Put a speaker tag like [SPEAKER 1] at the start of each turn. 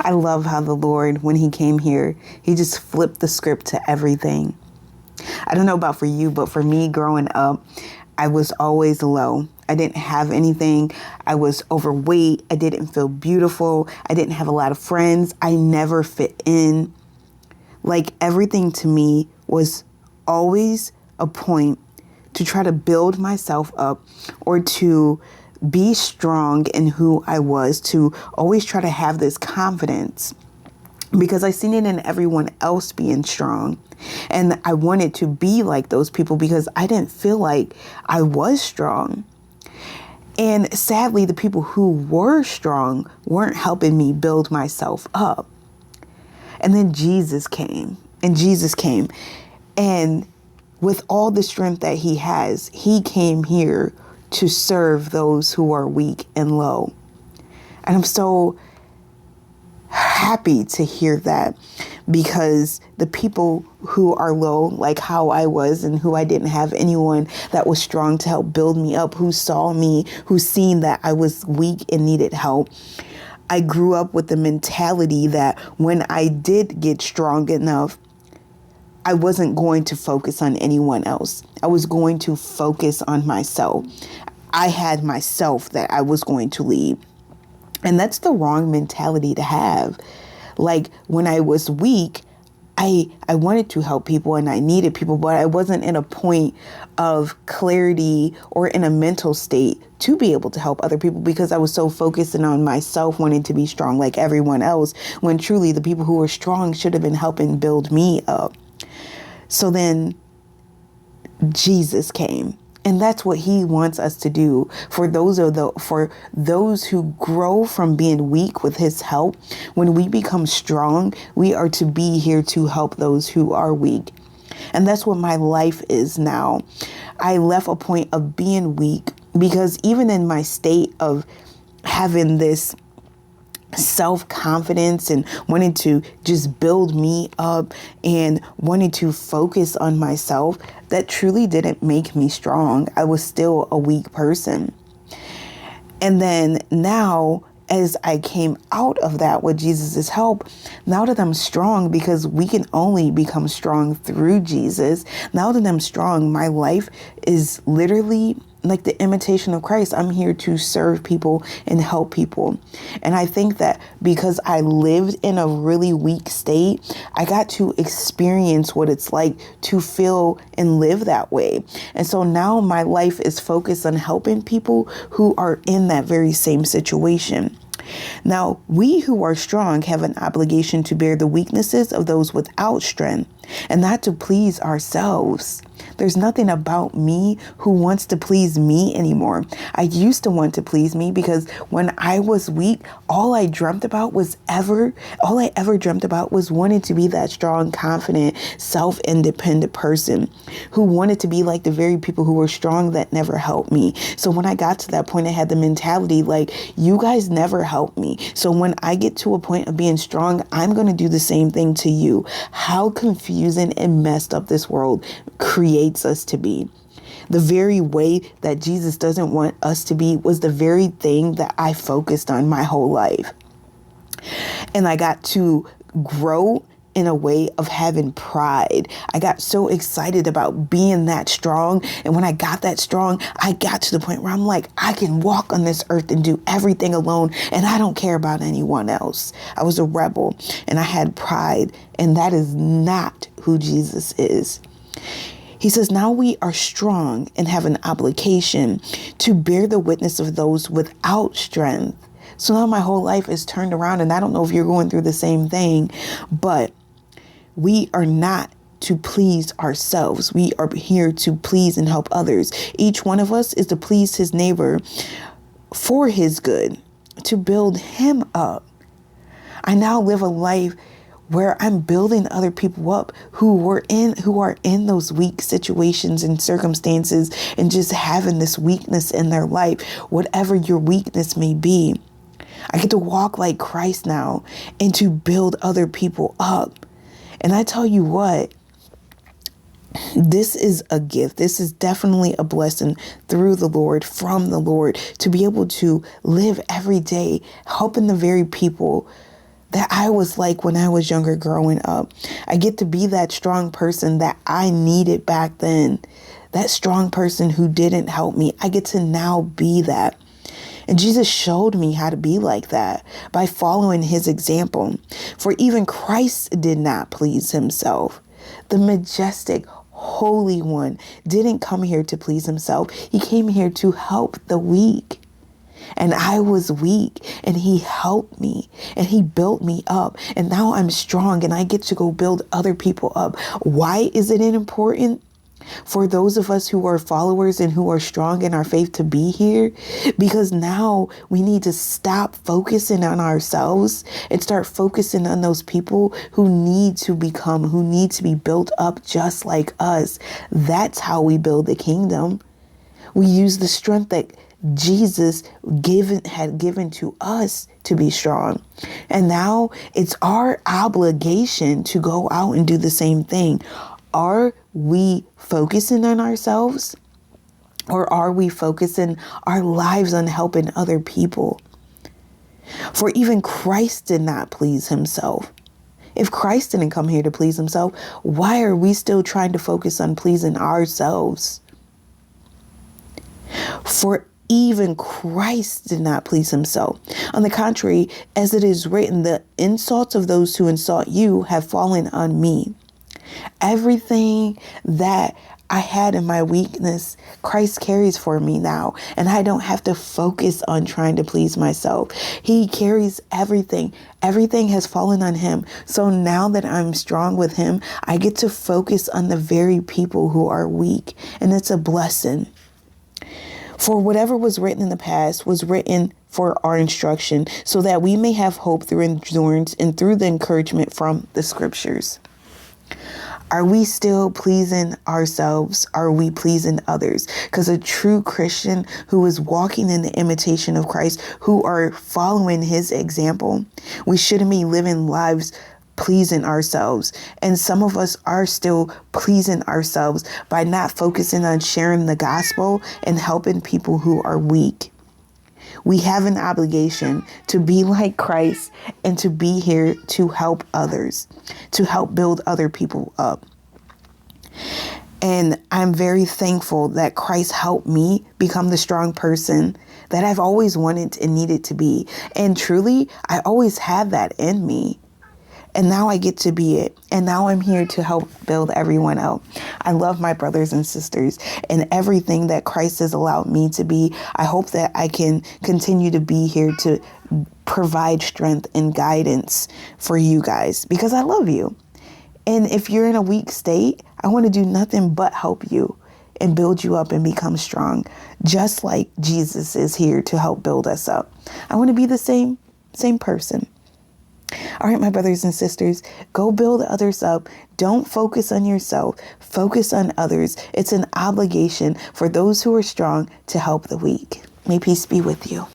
[SPEAKER 1] I love how the Lord, when he came here, he just flipped the script to everything. I don't know about for you, but for me growing up, I was always low. I didn't have anything. I was overweight. I didn't feel beautiful. I didn't have a lot of friends. I never fit in. Like everything to me was always a point to try to build myself up or to be strong in who I was, to always try to have this confidence because I seen it in everyone else being strong. And I wanted to be like those people because I didn't feel like I was strong. And sadly, the people who were strong weren't helping me build myself up. And then Jesus came. And with all the strength that he has, he came here to serve those who are weak and low. And I'm so happy to hear that because the people who are low, like how I was and who I didn't have anyone that was strong to help build me up, who saw me, who seen that I was weak and needed help. I grew up with the mentality that when I did get strong enough, I wasn't going to focus on anyone else. I was going to focus on myself. I had myself that I was going to lead. And that's the wrong mentality to have. Like when I was weak, I wanted to help people and I needed people, but I wasn't in a point of clarity or in a mental state to be able to help other people because I was so focused on myself wanting to be strong like everyone else, when truly the people who were strong should have been helping build me up. So then Jesus came. And that's what he wants us to do for those who grow from being weak with his help. When we become strong, we are to be here to help those who are weak. And that's what my life is now. I left a point of being weak because even in my state of having this self-confidence and wanting to just build me up and wanting to focus on myself, that truly didn't make me strong. I was still a weak person. And then now, as I came out of that with Jesus' help, now that I'm strong, because we can only become strong through Jesus, now that I'm strong, my life is literally like the imitation of Christ. I'm here to serve people and help people. And I think that because I lived in a really weak state, I got to experience what it's like to feel and live that way. And so now my life is focused on helping people who are in that very same situation. Now, we who are strong have an obligation to bear the weaknesses of those without strength and not to please ourselves. There's nothing about me who wants to please me anymore. I used to want to please me because when I was weak, all I ever dreamt about was wanting to be that strong, confident, self-independent person who wanted to be like the very people who were strong that never helped me. So when I got to that point, I had the mentality like, you guys never helped me. So when I get to a point of being strong, I'm going to do the same thing to you. How confusing and messed up this world creates us to be. The very way that Jesus doesn't want us to be was the very thing that I focused on my whole life. And I got to grow in a way of having pride. I got so excited about being that strong. And when I got that strong, I got to the point where I'm like, I can walk on this earth and do everything alone. And I don't care about anyone else. I was a rebel and I had pride. And that is not who Jesus is. He says, now we are strong and have an obligation to bear the witness of those without strength. So now my whole life is turned around, and I don't know if you're going through the same thing, but we are not to please ourselves. We are here to please and help others. Each one of us is to please his neighbor for his good, to build him up. I now live a life where I'm building other people up who are in those weak situations and circumstances and just having this weakness in their life, whatever your weakness may be. I get to walk like Christ now and to build other people up. And I tell you what, this is a gift. This is definitely a blessing through the Lord, from the Lord, to be able to live every day helping the very people that I was like when I was younger growing up. I get to be that strong person that I needed back then. That strong person who didn't help me. I get to now be that. And Jesus showed me how to be like that by following his example. For even Christ did not please himself. The majestic, Holy One didn't come here to please himself. He came here to help the weak. And I was weak, and he helped me, and he built me up. And now I'm strong, and I get to go build other people up. Why is it important for those of us who are followers and who are strong in our faith to be here? Because now we need to stop focusing on ourselves and start focusing on those people who need to be built up just like us. That's how we build the kingdom. We use the strength that Jesus had given to us to be strong. And now it's our obligation to go out and do the same thing. Are we focusing on ourselves, or are we focusing our lives on helping other people? For even Christ did not please himself. If Christ didn't come here to please himself, why are we still trying to focus on pleasing ourselves? For even Christ did not please himself. On the contrary, as it is written, the insults of those who insult you have fallen on me. Everything that I had in my weakness, Christ carries for me now. And I don't have to focus on trying to please myself. He carries everything. Everything has fallen on him. So now that I'm strong with him, I get to focus on the very people who are weak. And it's a blessing. For whatever was written in the past was written for our instruction, so that we may have hope through endurance and through the encouragement from the scriptures. Are we still pleasing ourselves? Are we pleasing others? Because a true Christian who is walking in the imitation of Christ, who are following his example, we shouldn't be living lives pleasing ourselves. And some of us are still pleasing ourselves by not focusing on sharing the gospel and helping people who are weak. We have an obligation to be like Christ and to be here to help others, to help build other people up. And I'm very thankful that Christ helped me become the strong person that I've always wanted and needed to be. And truly, I always had that in me. And now I get to be it. And now I'm here to help build everyone up. I love my brothers and sisters and everything that Christ has allowed me to be. I hope that I can continue to be here to provide strength and guidance for you guys, because I love you. And if you're in a weak state, I want to do nothing but help you and build you up and become strong, just like Jesus is here to help build us up. I want to be the same person. All right, my brothers and sisters, go build others up. Don't focus on yourself. Focus on others. It's an obligation for those who are strong to help the weak. May peace be with you.